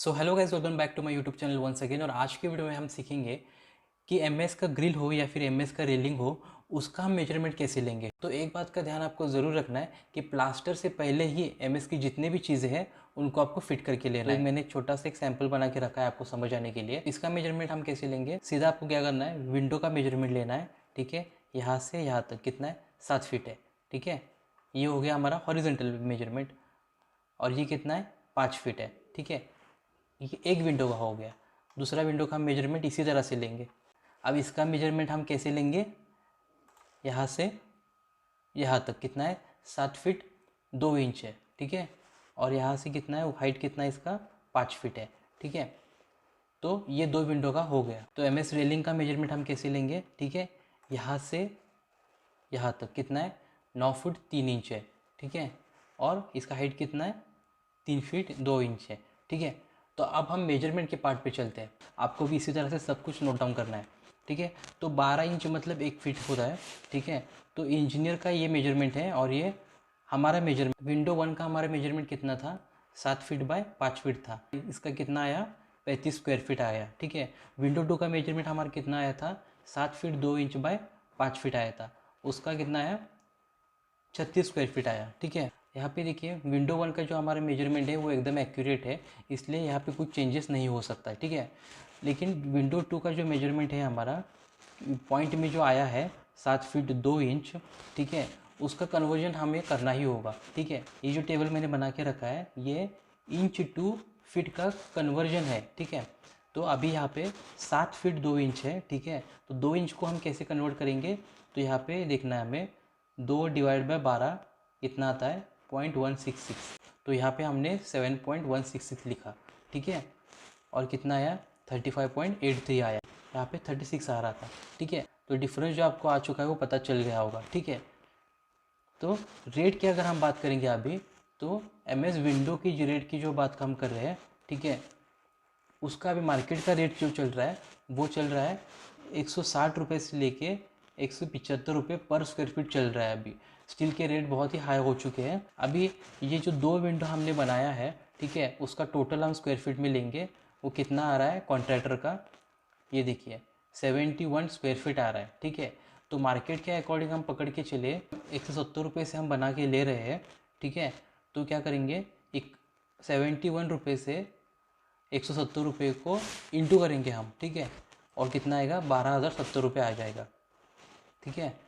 So hello guys, welcome back to my YouTube channel once again. और आज की video में हम सीखेंगे कि एमएस का ग्रिल हो या फिर एमएस का रेलिंग हो, उसका हम मेजरमेंट कैसे लेंगे। तो एक बात का ध्यान आपको ज़रूर रखना है कि प्लास्टर से पहले ही एमएस की जितनी भी चीज़ें हैं उनको आपको फिट करके लेना है। मैंने छोटा सा एक सैंपल बना के रखा है आपको समझ आने के लिए। इसका मेजरमेंट हम कैसे लेंगे, सीधा आपको क्या करना है, विंडो का मेजरमेंट लेना है। ठीक है, यहाँ से यहाँ तक कितना है, 7 फीट है। ठीक है, ये हो गया हमारा हॉरिजॉन्टल मेजरमेंट। और ये कितना है, 5 फीट है। ठीक है, ये एक विंडो का हो गया। दूसरा विंडो का मेजरमेंट इसी तरह से लेंगे। अब इसका मेजरमेंट हम कैसे लेंगे, यहाँ से यहाँ तक कितना है, 7 फीट 2 इंच है। ठीक है, और यहाँ से कितना है, हाइट कितना है इसका, 5 फीट है। ठीक है, तो ये 2 विंडो का हो गया। तो एमएस रेलिंग का मेजरमेंट हम कैसे लेंगे, ठीक है, यहाँ से यहाँ तक कितना है, 9 फुट 3 इंच है। ठीक है, और इसका हाइट कितना है, 3 फीट 2 इंच है। ठीक है, तो अब हम मेजरमेंट के पार्ट पे चलते हैं। आपको भी इसी तरह से सब कुछ नोट डाउन करना है। ठीक है, तो 12 इंच मतलब 1 फीट होता है। ठीक है, तो इंजीनियर का ये मेजरमेंट है और ये हमारा मेजरमेंट। विंडो 1 का हमारा मेजरमेंट कितना था, 7 फीट बाय 5 फीट था। इसका कितना आया, 35 स्क्वायर फीट आया। ठीक है, विंडो 2 का मेजरमेंट हमारा कितना आया था, 7 फीट 2 इंच बाय 5 फीट आया था। उसका कितना आया, 36 स्क्वायर फीट आया। ठीक है, यहाँ पे देखिए विंडो 1 का जो हमारा मेजरमेंट है वो एकदम एक्यूरेट है, इसलिए यहाँ पे कुछ चेंजेस नहीं हो सकता है। ठीक है, लेकिन विंडो 2 का जो मेजरमेंट है हमारा पॉइंट में जो आया है 7 फीट 2 इंच, ठीक है, उसका कन्वर्जन हमें करना ही होगा। ठीक है, ये जो टेबल मैंने बना के रखा है ये इंच टू फीट का कन्वर्जन है। ठीक है, तो अभी यहाँ पे 7 फीट 2 इंच है। ठीक है, तो 2 इंच को हम कैसे कन्वर्ट करेंगे, तो यहाँ पे देखना है हमें, 2 डिवाइड बाय 12 कितना आता है, 0.166। तो यहाँ पे हमने 7.166 लिखा। ठीक है, और कितना आया, 35.83 आया। यहाँ पे 36 आ रहा था। ठीक है, तो डिफरेंस जो आपको आ चुका है वो पता चल गया होगा। ठीक है, तो रेट की अगर हम बात करेंगे अभी, तो एमएस विंडो की जो रेट की जो बात हम कर रहे हैं, ठीक है, उसका अभी मार्केट का रेट जो चल रहा है वो चल रहा है 160 रुपये से लेके 175 रुपये पर स्क्वायर फीट चल रहा है। अभी स्टील के रेट बहुत ही हाई हो चुके हैं। अभी ये जो 2 विंडो हमने बनाया है, ठीक है, उसका टोटल हम स्क्वायर फीट में लेंगे, वो कितना आ रहा है कॉन्ट्रैक्टर का, ये देखिए 71 स्क्वायर फीट आ रहा है। ठीक है, तो मार्केट के अकॉर्डिंग हम पकड़ के चले, 170 रुपये से हम बना के ले रहे हैं। ठीक है, तो क्या करेंगे, एक 71 रुपये से 170 रुपये को इंटू करेंगे हम। ठीक है, और कितना आएगा, 12,070 रुपये आ जाएगा। ठीक है,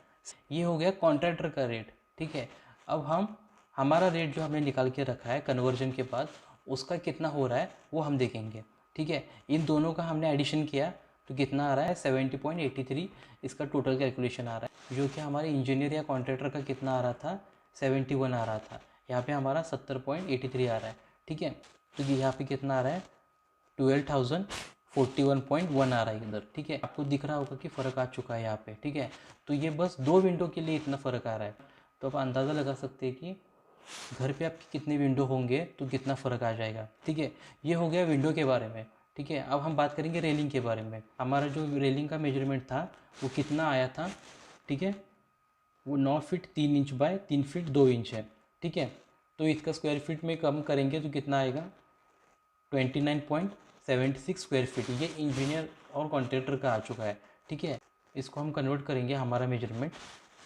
ये हो गया कॉन्ट्रैक्टर का रेट। ठीक है, अब हम हमारा रेट जो हमने निकाल के रखा है कन्वर्जन के बाद, उसका कितना हो रहा है वो हम देखेंगे। ठीक है, इन दोनों का हमने एडिशन किया तो कितना आ रहा है, 70.83 इसका टोटल कैलकुलेशन आ रहा है। जो कि हमारे इंजीनियर या कॉन्ट्रैक्टर का कितना आ रहा था, 71 आ रहा था। यहाँ पे हमारा 70.83 आ रहा है। ठीक है, तो यहाँ पे कितना आ रहा है, 12,041.1 आ रहा है इधर। ठीक है, आपको दिख रहा होगा कि फ़र्क आ चुका है यहाँ पे। ठीक है, तो ये बस 2 विंडो के लिए इतना फ़र्क आ रहा है। तो आप अंदाज़ा लगा सकते हैं कि घर पे आपके कितने विंडो होंगे तो कितना फ़र्क आ जाएगा। ठीक है, ये हो गया विंडो के बारे में। ठीक है, अब हम बात करेंगे रेलिंग के बारे में। हमारा जो रेलिंग का मेजरमेंट था वो कितना आया था, ठीक है, वो 9 feet 3 inch by 3 feet 2 inch है। ठीक है, तो इसका स्क्वायर फीट में कम करेंगे तो कितना आएगा, 29.76 स्क्वायर फीट। ये इंजीनियर और कॉन्ट्रैक्टर का आ चुका है। ठीक है, इसको हम कन्वर्ट करेंगे हमारा मेजरमेंट,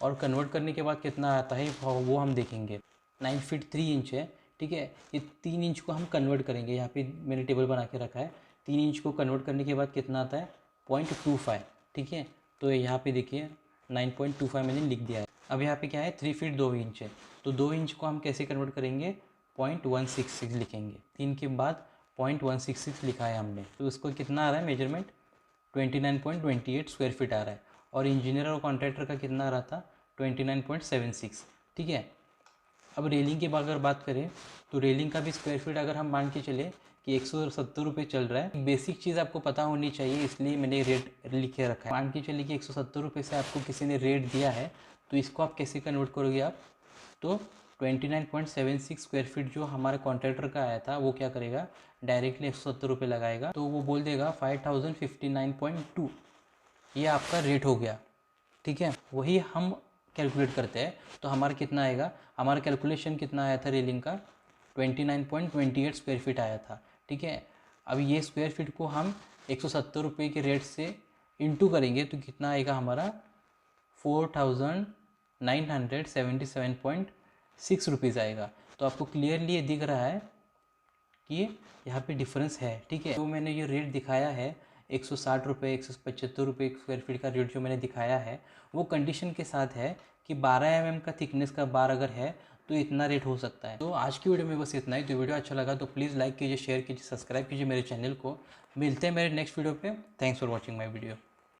और कन्वर्ट करने के बाद कितना आता है वो हम देखेंगे। 9 फीट 3 इंच है। ठीक है, ये 3 इंच को हम कन्वर्ट करेंगे, यहाँ पे मैंने टेबल बना के रखा है। 3 इंच को कन्वर्ट करने के बाद कितना आता है, 0.25। ठीक है, तो यहाँ पे देखिए 9.25 मैंने लिख दिया है। अब यहाँ पे क्या है, 3 फीट 2 इंच है, तो 2 इंच को हम कैसे कन्वर्ट करेंगे, 0.166 लिखेंगे। 3 के बाद 0.166 लिखा है हमने, तो उसको कितना आ रहा है मेजरमेंट, 29.28 स्क्वायर फीट आ रहा है। और इंजीनियर और कॉन्ट्रैक्टर का कितना आ रहा था, 29.76। ठीक है, अब रेलिंग की अगर बात करें तो रेलिंग का भी स्क्वायर फीट अगर हम मान के चले कि 170 रुपये चल रहा है। बेसिक चीज़ आपको पता होनी चाहिए, इसलिए मैंने रेट लिख के रखा है। मान के चलिए कि 170 रुपये से आपको किसी ने रेट दिया है, तो इसको आप कैसे कन्वर्ट करोगे आप, तो 29.76 स्क्वायर फीट जो हमारे कॉन्ट्रैक्टर का आया था वो क्या करेगा, डायरेक्टली 170 रुपये लगाएगा, तो वो बोल देगा 5059.2, ये आपका रेट हो गया। ठीक है, वही हम कैलकुलेट करते हैं तो हमारा कितना आएगा, हमारा कैलकुलेशन कितना आया था रेलिंग का, 29.28 स्क्वायर फीट आया था। ठीक है, अब ये स्क्वायर फीट को हम 170 रुपये के रेट से इंटू करेंगे तो कितना आएगा हमारा 4977.6 रुपीज़ आएगा। तो आपको क्लियरली ये दिख रहा है कि यहाँ पे डिफरेंस है, ठीक है। तो मैंने ये रेट दिखाया है 160 रुपये 175 रुपये स्क्वायर फीट का रेट जो मैंने दिखाया है वो कंडीशन के साथ है कि 12 mm का थिकनेस का बार अगर है तो इतना रेट हो सकता है। तो आज की वीडियो में बस इतना ही। तो वीडियो अच्छा लगा तो प्लीज़ लाइक कीजिए, शेयर कीजिए, सब्सक्राइब कीजिए मेरे चैनल को। मिलते हैं मेरे नेक्स्ट वीडियो पे। Thanks for watching my video.